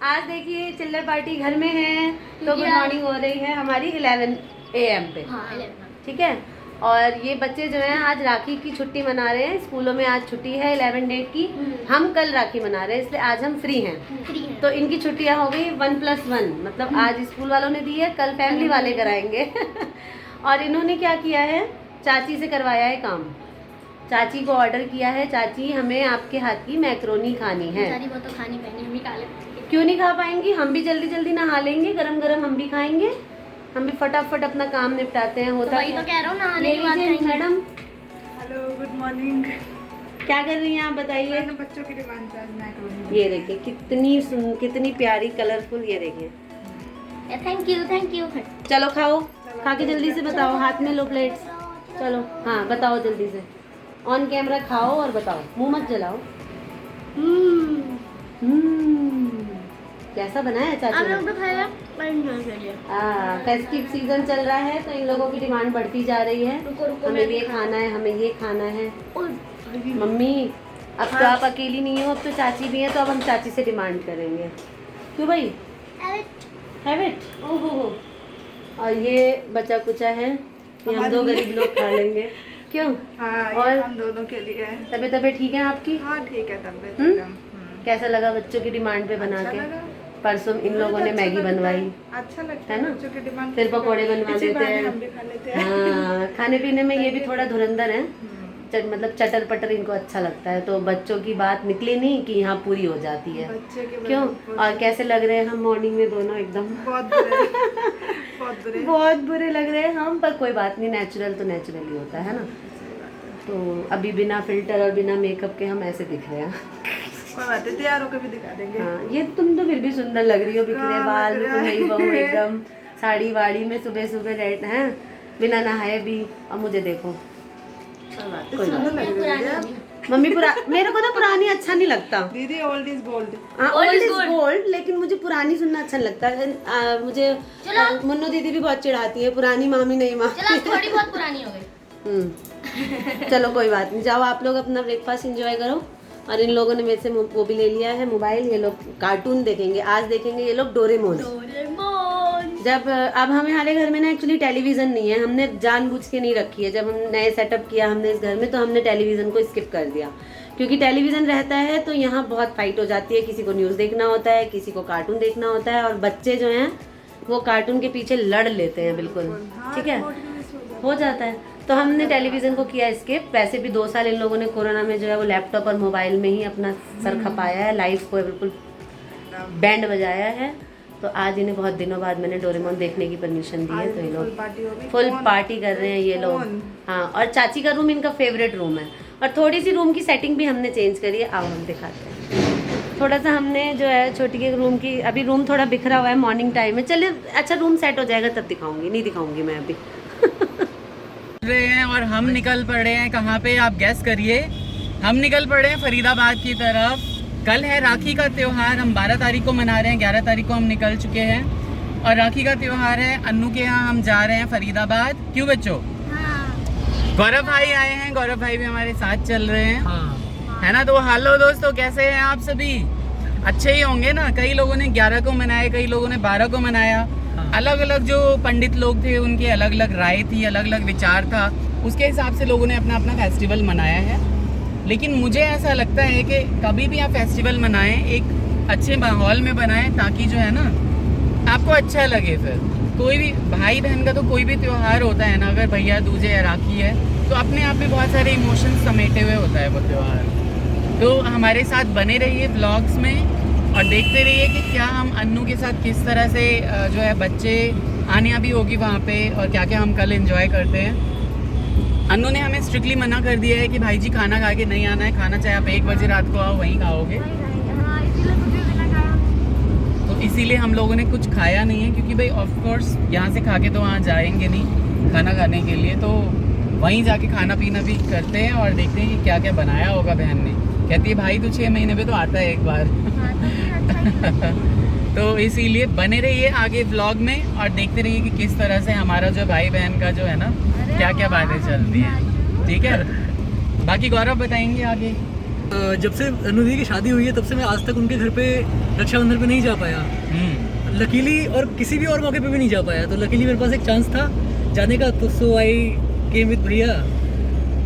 आज देखिए चिल्लर पार्टी घर में है तो गुड मॉर्निंग हो रही है हमारी 11 AM पे। ठीक है। और ये बच्चे जो हैं आज राखी की छुट्टी मना रहे हैं, स्कूलों में आज छुट्टी है 11 डेट की। हम कल राखी मना रहे हैं इसलिए आज हम फ्री हैं। तो इनकी छुट्टियां हो गई 1+1, मतलब आज स्कूल वालों ने दी है, कल फैमिली वाले कराएंगे। और इन्होंने क्या किया है, चाची से करवाया है काम। चाची को ऑर्डर किया है, चाची हमें आपके हाथ की मैक्रोनी खानी है। वो तो खानी पहनी, हम ही खा लेंगे। क्यों नहीं खा पाएंगी, हम भी जल्दी जल्दी नहा लेंगे, गरम गरम हम भी खाएंगे, हम भी फटाफट अपना काम निपटाते हैं। होता वही तो कह रहा हूँ, नहाने के बाद खाएंगे। Madam hello good morning. क्या कर रही हैं आप बताइए। बच्चों की डिमांड पर मैक्रोनी। ये देखिए कितनी प्यारी कलरफुल, ये देखिए। Thank you. चलो खाओ, खा के जल्दी से बताओ, हाथ में लो प्लेट्स। चलो हाँ बताओ जल्दी से, ऑन कैमरा खाओ और बताओ, मुंह मत जलाओ। कैसा बनाया चाची ने? फेस्टिव सीजन चल रहा है तो इन लोगों की डिमांड बढ़ती जा रही है। हमें ये खाना है, हमें ये खाना है। मम्मी अब तो आप अकेली नहीं हो, अब तो चाची भी है, तो अब हम चाची से डिमांड करेंगे। क्यों भाई? Have it. ओहो। और ये बचा कुचा है, ये हम दो गरीब लोग खा लेंगे। क्यों? हाँ, और हम दोनों के लिए है। तबीयत ठीक है आपकी? हाँ ठीक है तबीयत। कैसा लगा बच्चों की डिमांड पे बना के? परसों इन लोगों ने मैगी बनवाई, अच्छा लगता है ना? बच्चों की डिमांड। फिर पकौड़े बनवा देते हैं। हम भी खा लेते हैं। हाँ, खाने पीने में ये भी थोड़ा धुरंधर है, मतलब चटर पटर इनको अच्छा लगता है। तो बच्चों की बात निकली नहीं कि यहाँ पूरी हो जाती है। बच्चे के क्यों? और कैसे लग रहे हैं हम मॉर्निंग में दोनों? एकदम बहुत बुरे लग रहे हैं हम, पर कोई बात नहीं, नेचुरल तो नेचुरल ही होता है ना। तो अभी बिना फिल्टर और बिना मेकअप के हम ऐसे दिख रहे हैं। कोई बात नहीं, तैयार होकर भी दिखा देंगे। हाँ, ये तुम तो फिर भी सुंदर लग रही हो, बिखरे बाल, नई बहू एकदम, साड़ी वाड़ी में सुबह सुबह रेड हैं, बिना नहाए भी। और मुझे देखो, मम्मी मेरे को ना पुरानी अच्छा नहीं लगता दीदी। Old is gold. हाँ ओल्ड इज गोल्ड, लेकिन मुझे पुरानी सुनना अच्छा नहीं लगता। मुझे मुन्नो दीदी भी बहुत चिढ़ाती है, पुरानी मामी नहीं मामी। थोड़ी बहुत पुरानी हो गई। चलो कोई बात नहीं, जाओ आप लोग अपना ब्रेकफास्ट एंजॉय करो। और इन लोगों ने मेरे से वो भी ले लिया है मोबाइल, ये लोग कार्टून देखेंगे। आज देखेंगे ये लोग डोरेमोन। जब अब हमारे घर में ना एक्चुअली टेलीविज़न नहीं है, हमने जानबूझ के नहीं रखी है। जब हम नए सेटअप किया हमने इस घर में, तो हमने टेलीविज़न को स्किप कर दिया, क्योंकि टेलीविज़न रहता है तो यहाँ बहुत फाइट हो जाती है। किसी को न्यूज़ देखना होता है, किसी को कार्टून देखना होता है, और बच्चे जो हैं वो कार्टून के पीछे लड़ लेते हैं बिल्कुल। ठीक है, हो जाता है। तो हमने टेलीविज़न को किया स्किप। वैसे भी 2 साल इन लोगों ने कोरोना में जो है वो लैपटॉप और मोबाइल में ही अपना सर खपाया है, लाइफ को बिल्कुल बैंड बजाया है। तो आज इन्हें बहुत दिनों बाद मैंने डोरेमोन देखने की परमिशन दी है, तो ये लोग फुल पार्टी कर रहे हैं ये लोग। हाँ, और चाची का रूम इनका फेवरेट रूम है, और थोड़ी सी रूम की सेटिंग भी हमने चेंज करी है। आओ हम दिखाते हैं। थोड़ा सा हमने जो है छोटी के रूम की, अभी रूम थोड़ा बिखरा हुआ है, मॉर्निंग टाइम है। चलिए अच्छा रूम सेट हो जाएगा तब दिखाऊंगी, नहीं दिखाऊंगी मैं अभी। रहे हैं और हम निकल पड़े हैं कहाँ पे, आप गैस करिए। हम निकल पड़े हैं फरीदाबाद की तरफ। कल है राखी का त्यौहार, हम 12 तारीख को मना रहे हैं, 11 तारीख को हम निकल चुके हैं। और राखी का त्यौहार है, अन्नू के यहाँ हम जा रहे हैं फरीदाबाद। क्यों बच्चों? गौरव भाई आए हैं, गौरव भाई भी हमारे साथ चल रहे हैं। है ना? तो हेलो दोस्तों, कैसे हैं आप सभी? अच्छे ही होंगे ना? कई लोगों ने 11 को मनाया, कई लोगों ने 12 को मनाया। अलग अलग जो पंडित लोग थे उनकी अलग अलग राय थी, अलग अलग विचार था, उसके हिसाब से लोगों ने अपना अपना फेस्टिवल मनाया है। लेकिन मुझे ऐसा लगता है कि कभी भी आप फेस्टिवल मनाएं, एक अच्छे माहौल में बनाएं, ताकि जो है ना आपको अच्छा लगे। फिर कोई भी भाई बहन का तो कोई भी त्यौहार होता है ना, अगर भैया दूजे या राखी है, तो अपने आप में बहुत सारे इमोशंस समेटे हुए होता है वो त्यौहार। तो हमारे साथ बने रहिए व्लॉग्स में और देखते रहिए कि क्या हम अन्नू के साथ किस तरह से जो है बच्चे आने भी होगी वहाँ पे, और क्या क्या हम कल एंजॉय करते हैं। अन्नू ने हमें स्ट्रिक्टली मना कर दिया है कि भाई जी खाना खा के नहीं आना है, खाना चाहे आप 1 बजे रात को आओ वहीं खाओगे। तो इसीलिए हम लोगों ने कुछ खाया नहीं है, क्योंकि भाई ऑफ कोर्स यहाँ से खा के तो वहाँ जाएंगे नहीं खाना खाने के लिए, तो वहीं जाके खाना पीना भी करते हैं और देखते हैं कि क्या क्या बनाया होगा बहन ने। कहती है भाई तो 6 महीने पे तो आता है एक बार। तो इसीलिए बने रहिए आगे व्लॉग में और देखते रहिए कि किस तरह से हमारा जो भाई बहन का जो है ना क्या क्या बातें चलती हैं। ठीक है, बाकी गौरव बताएंगे आगे। जब से अनुदी की शादी हुई है तब से मैं आज तक उनके घर पे रक्षाबंधन पे नहीं जा पाया, लकीली, और किसी भी और मौके पे भी नहीं जा पाया। तो लकीली मेरे पास एक चांस था जाने का, तो सो आई केम विद भैया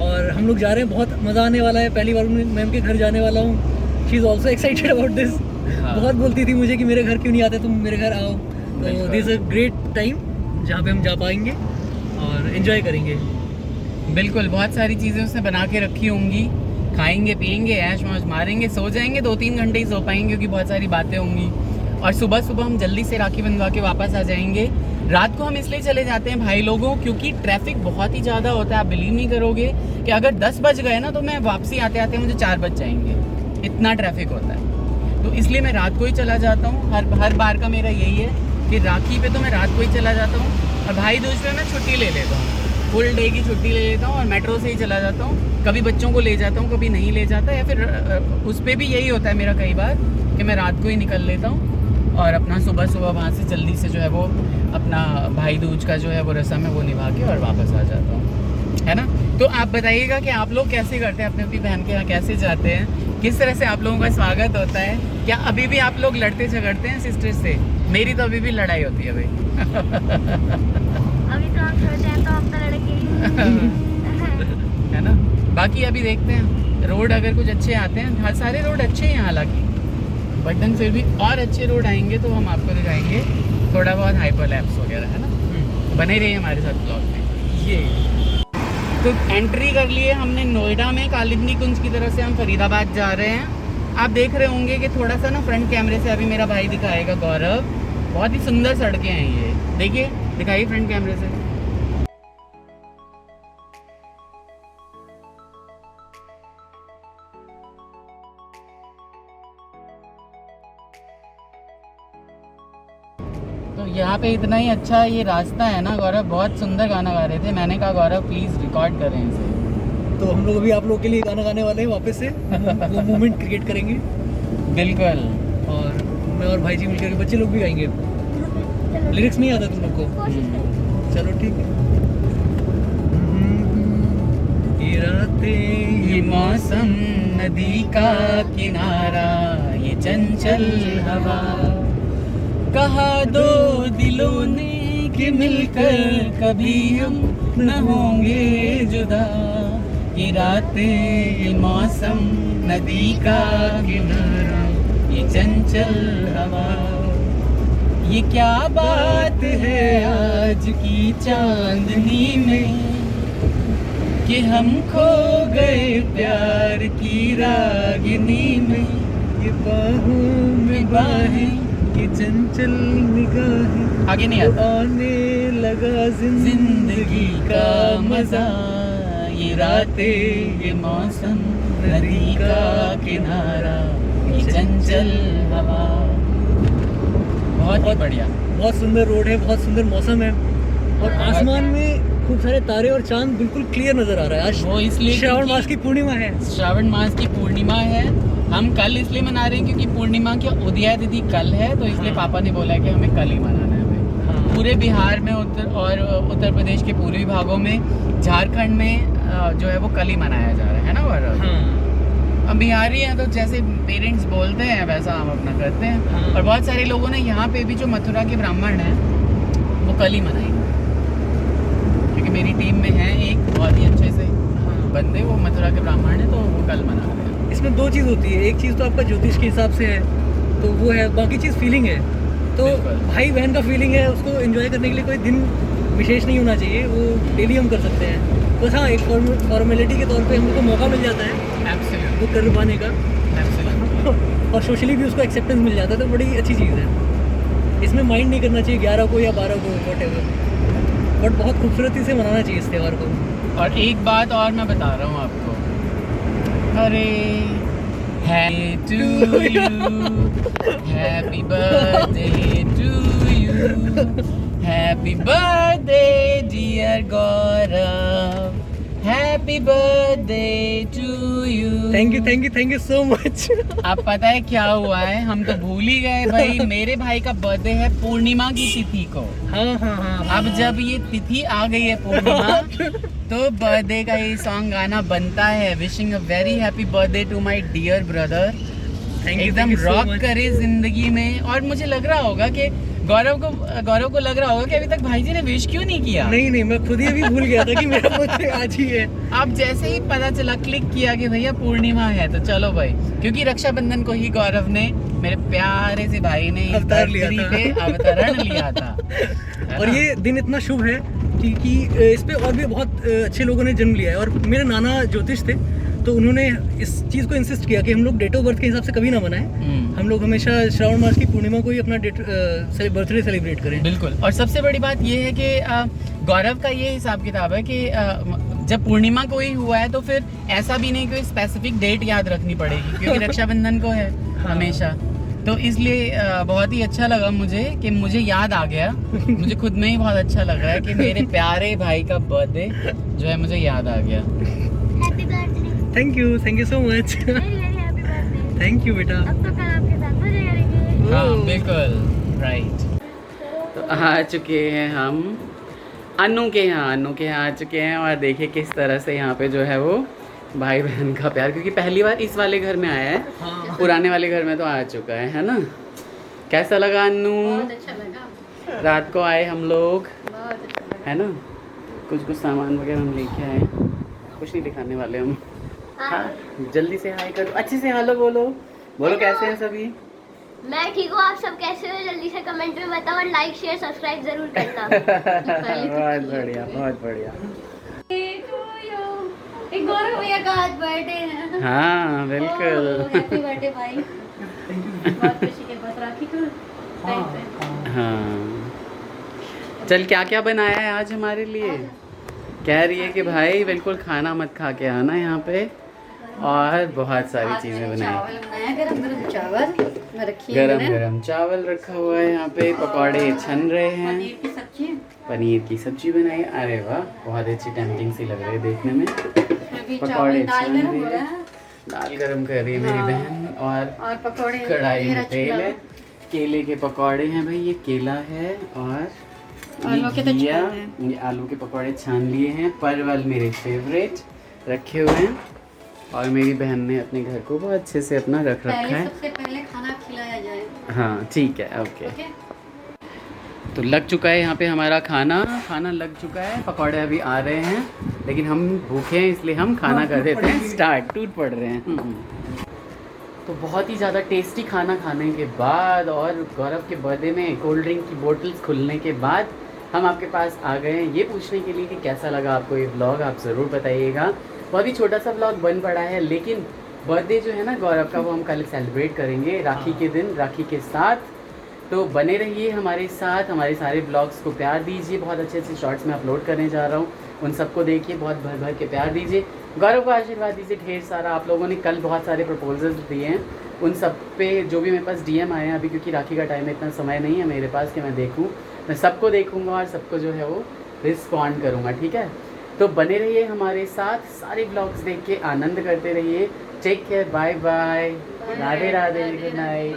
और हम लोग जा रहे हैं। बहुत मज़ा आने वाला है, पहली बार मैम के घर जाने वाला हूँ। She is also excited about this. बहुत बोलती थी मुझे कि मेरे घर क्यों नहीं आते, तुम मेरे घर आओ। तो दिस अ ग्रेट टाइम जहाँ पे हम जा पाएंगे और एंजॉय करेंगे। बिल्कुल, बहुत सारी चीज़ें उसने बना के रखी होंगी, खाएंगे पिएंगे ऐश मौज मारेंगे, सो जाएंगे, 2-3 घंटे ही सो पाएंगे क्योंकि बहुत सारी बातें होंगी। और सुबह सुबह हम जल्दी से राखी बंधवा के वापस आ जाएंगे। रात को हम इसलिए चले जाते हैं भाई लोगों, क्योंकि ट्रैफिक बहुत ही ज़्यादा होता है। आप बिलीव नहीं करोगे कि अगर 10 बज गए ना तो मैं वापसी आते आते मुझे 4 बज जाएंगे, इतना ट्रैफिक होता है। तो इसलिए मैं रात को ही चला जाता हूँ। हर बार का मेरा यही है कि राखी पे तो मैं रात को ही चला जाता हूँ और भाई दूज पे मैं छुट्टी ले लेता हूँ, फुल डे की छुट्टी ले लेता हूँ और मेट्रो से ही चला जाता हूँ। कभी बच्चों को ले जाता हूँ, कभी नहीं ले जाता, या फिर उस पर भी यही होता है मेरा कई बार कि मैं रात को ही निकल लेता हूँ और अपना सुबह सुबह वहाँ से जल्दी से जो है वो अपना भाई दूज का जो है वो रस्म है वो निभा के और वापस आ जाता हूँ, है ना। तो आप बताइएगा कि आप लोग कैसे करते हैं, अपनी अपनी बहन के यहाँ कैसे जाते हैं, किस तरह से आप लोगों का स्वागत होता है। क्या अभी भी आप लोग लड़ते झगड़ते हैं सिस्टर से? मेरी तो अभी भी लड़ाई होती है भाई। अभी तो हम छोटे हैं तो हम तो लड़के है ना। बाकी अभी देखते हैं रोड अगर कुछ अच्छे आते हैं, हर सारे रोड अच्छे हैं हालांकि, बट देन फिर भी और अच्छे रोड आएंगे तो हम आपको दिखाएंगे थोड़ा बहुत हाइपरलैप्स वगैरह, है ना। बने रहिए हमारे साथ ब्लॉग में। ये तो एंट्री कर लिए हमने नोएडा में, कालिंदी कुंज की तरफ से हम फरीदाबाद जा रहे हैं। आप देख रहे होंगे कि थोड़ा सा ना फ्रंट कैमरे से अभी मेरा भाई दिखाएगा गौरव, बहुत ही सुंदर सड़कें हैं ये, देखिए दिखाइए फ्रंट कैमरे से। तो यहाँ पे इतना ही अच्छा ये रास्ता है ना। गौरव बहुत सुंदर गाना गा रहे थे, मैंने कहा गौरव प्लीज़ रिकॉर्ड करें इसे। तो हम लोग अभी आप लोगों के लिए गाना गाने वाले हैं वापस से, वो मोमेंट क्रिएट करेंगे। बिल्कुल। और मैं और भाई जी मिलकर के बच्चे लोग भी गाएंगे। लिरिक्स नहीं आता तुम लोग को? चलो ठीक है। ये रातें, ये मौसम, नदी का किनारा, ये चंचल हवा, कहा दो दिलों ने कि मिलकर कभी हम न होंगे जुदा। ये रातें, ये मौसम, नदी का किनारा, ये चंचल हवा, ये क्या बात है आज की चांदनी में कि हम खो गए प्यार की रागिनी में। ये बाहों में बाहें, ये चंचल निगाहें, आगे नहीं आता। आने लगा जिंदगी का मजा, ये रातें, ये मौसम, नदी का किनारा, ये चंचल हवा। बहुत ही बढ़िया, बहुत सुंदर रोड है, बहुत सुंदर मौसम है और आसमान में खूब सारे तारे और चांद बिल्कुल क्लियर नजर आ रहा है। आज वो इसलिए श्रावण मास की पूर्णिमा है। श्रावण मास की पूर्णिमा है। हम कल इसलिए मना रहे हैं क्योंकि पूर्णिमा की उदया तिथि कल है, तो इसलिए पापा ने बोला है कि हमें कल ही मनाना है हमें। पूरे बिहार में उत्तर प्रदेश के पूर्वी भागों में, झारखंड में जो है वो कल ही मनाया जा रहा है ना। और हम बिहारी हैं तो जैसे पेरेंट्स बोलते हैं वैसा हम अपना करते हैं। और बहुत सारे लोगों ने यहाँ पे भी जो मथुरा के ब्राह्मण हैं वो कल ही मनाएंगे, क्योंकि मेरी टीम में है एक बहुत ही अच्छे से बंदे, वो मथुरा के ब्राह्मण है तो वो कल मना रहे हैं। इसमें दो चीज़ होती है, एक चीज़ तो आपका ज्योतिष के हिसाब से है तो वो है, बाकी चीज़ फीलिंग है। तो भाई बहन का फीलिंग है, उसको एंजॉय करने के लिए कोई दिन विशेष नहीं होना चाहिए, वो डेली हम कर सकते हैं। बस हाँ, एक फॉर्मेलिटी के तौर पे हमको मौका मिल जाता है वो कर पाने का, और सोशली भी उसको एक्सेप्टेंस मिल जाता है, तो बड़ी अच्छी चीज़ है। इसमें माइंड नहीं करना चाहिए 11 को या 12 को, व्हाटएवर, बट बहुत खूबसूरती से मनाना चाहिए इस त्यौहार को। और एक बात और मैं बता रहा हूँ आपको, अरे happy to you, happy birthday to you, happy birthday dear Gaurav, happy happy birthday to you. Thank you so much. अब पता है क्या हुआ है, हम तो भूल ही गए भाई, मेरे भाई का बर्थडे है पूर्णिमा की तिथि को। हाँ। अब जब ये तिथि आ गई है पूर्णिमा तो बर्थडे का ये सॉन्ग गाना बनता है। Wishing a very happy birthday to my dear brother. एकदम रॉक करे जिंदगी में। और मुझे लग रहा होगा कि गौरव को लग रहा होगा कि अभी तक भाई जी ने विश क्यों नहीं किया। नहीं, मैं खुद ही अभी भूल गया था कि मेरा बर्थडे आज ही है। अब जैसे ही पता चला, क्लिक किया कि भैया पूर्णिमा है, तो चलो भाई, क्योंकि रक्षाबंधन को ही गौरव ने, मेरे प्यारे से भाई ने अवतार लिया था। पे अवतरण लिया था। और ये दिन इतना शुभ है कि इस पे और भी बहुत अच्छे लोगों ने जन्म लिया है। और मेरे नाना ज्योतिष थे, तो उन्होंने इस चीज़ को इंसिस्ट किया कि हम लोग डेट ऑफ बर्थ के हिसाब से कभी ना मनाएं। हम लोग हमेशा श्रावण मास की पूर्णिमा को ही अपना बर्थडे सेलिब्रेट करें। बिल्कुल। और सबसे बड़ी बात ये है कि गौरव का ये हिसाब किताब है कि जब पूर्णिमा को ही हुआ है तो फिर ऐसा भी नहीं कोई स्पेसिफिक डेट याद रखनी पड़ेगी, क्योंकि रक्षाबंधन को है हमेशा। तो इसलिए बहुत ही अच्छा लगा मुझे कि मुझे याद आ गया। मुझे खुद में ही बहुत अच्छा लग रहा है कि मेरे प्यारे भाई का बर्थडे जो है मुझे याद आ गया। Happy birthday. Thank you so much. Very very happy birthday. Thank you बेटा। अब तो कल आपके साथ मजे करेंगे। हाँ बिल्कुल राइट। तो आ चुके हैं हम अनु के यहाँ आ चुके हैं। और देखिए किस तरह से यहाँ पे जो है वो भाई बहन का प्यार, क्योंकि पहली बार इस वाले घर में आया है। हाँ। पुराने वाले घर में तो आ चुका है ना। कैसा लगा अनु? बहुत अच्छा लगा। रात को आए हम लोग, बहुत अच्छा लगा। है ना। कुछ सामान वगैरह हम लेके आए, कुछ नहीं दिखाने वाले हम। हाँ जल्दी से हाय करो, अच्छे से हेलो बोलो कैसे हैं सभी? मैं ठीक हूँ, आप सब कैसे हो? जल्दी से कमेंट में बताओ और लाइक शेयर सब्सक्राइब जरूर करना। बहुत बढ़िया। एक गौरव भैया का आज बर्थडे है। हाँ बिल्कुल। हैप्पी बर्थडे भाई। बहुत खुशी के बाद राखी को हाँ चल, क्या क्या बनाया है आज हमारे लिए? कह रही है कि भाई बिल्कुल खाना मत खा के आना यहाँ पे, और बहुत सारी चीज़ें बनाई। चावल बनाया, गरम गरम चावल रखी है। गरम गरम चावल रखा हुआ है यहाँ पे, पकौड़े छन रहे हैं, पनीर की सब्जी, पनीर की सब्जी बनाई। अरे वाह, बहुत अच्छी टेम्पटिंग सी लग रही है देखने में। अभी पकौड़े चावल दाल छन गरम रही हो रहा है, है दाल गरम कर रही है मेरी बहन। और पकौड़े कढ़ाई ये में तेल रचना। है, केले के पकौड़े हैं भाई, ये केला है। और आलू के तो घिया, छान हैं। ये आलू के पकौड़े छान लिए हैं। परवल मेरे फेवरेट रखे हुए हैं। और मेरी बहन ने अपने घर को बहुत अच्छे से अपना रख रखा है। सबसे पहले खाना खिलाया जाए। हाँ ठीक है, ओके। ओके। तो लग चुका है यहाँ पे हमारा खाना लग चुका है। पकौड़े अभी आ रहे हैं, लेकिन हम भूखे हैं इसलिए हम खाना कर देते हैं स्टार्ट। टूट पड़ रहे हैं। तो बहुत ही ज़्यादा टेस्टी खाना खाने के बाद और गौरव के बर्थडे में कोल्ड ड्रिंक की बोतल्स खुलने के बाद हम आपके पास आ गए हैं ये पूछने के लिए कि कैसा लगा आपको ये व्लॉग। आप ज़रूर बताइएगा। बहुत ही छोटा सा व्लॉग बन पड़ा है, लेकिन बर्थडे जो है ना गौरव का, वो हम कल सेलिब्रेट करेंगे राखी के दिन, राखी के साथ। तो बने रहिए हमारे साथ, हमारे सारे ब्लॉग्स को प्यार दीजिए। बहुत अच्छे अच्छे शॉर्ट्स मैं अपलोड करने जा रहा हूँ, उन सबको देखिए, बहुत भर भर के प्यार दीजिए। गौरव को आशीर्वाद दीजिए ढेर सारा। आप लोगों ने कल बहुत सारे प्रपोजल्स दिए हैं, उन सब पे जो भी मेरे पास डीएम आए हैं अभी, क्योंकि राखी का टाइम में इतना समय नहीं है मेरे पास कि मैं देखूँ, मैं सबको देखूँगा और सबको जो है वो रिस्पॉन्ड करूँगा। ठीक है, तो बने रहिए हमारे साथ, सारे ब्लॉग्स देख के आनंद करते रहिए। Take care, bye bye, Radhe Radhe, good night.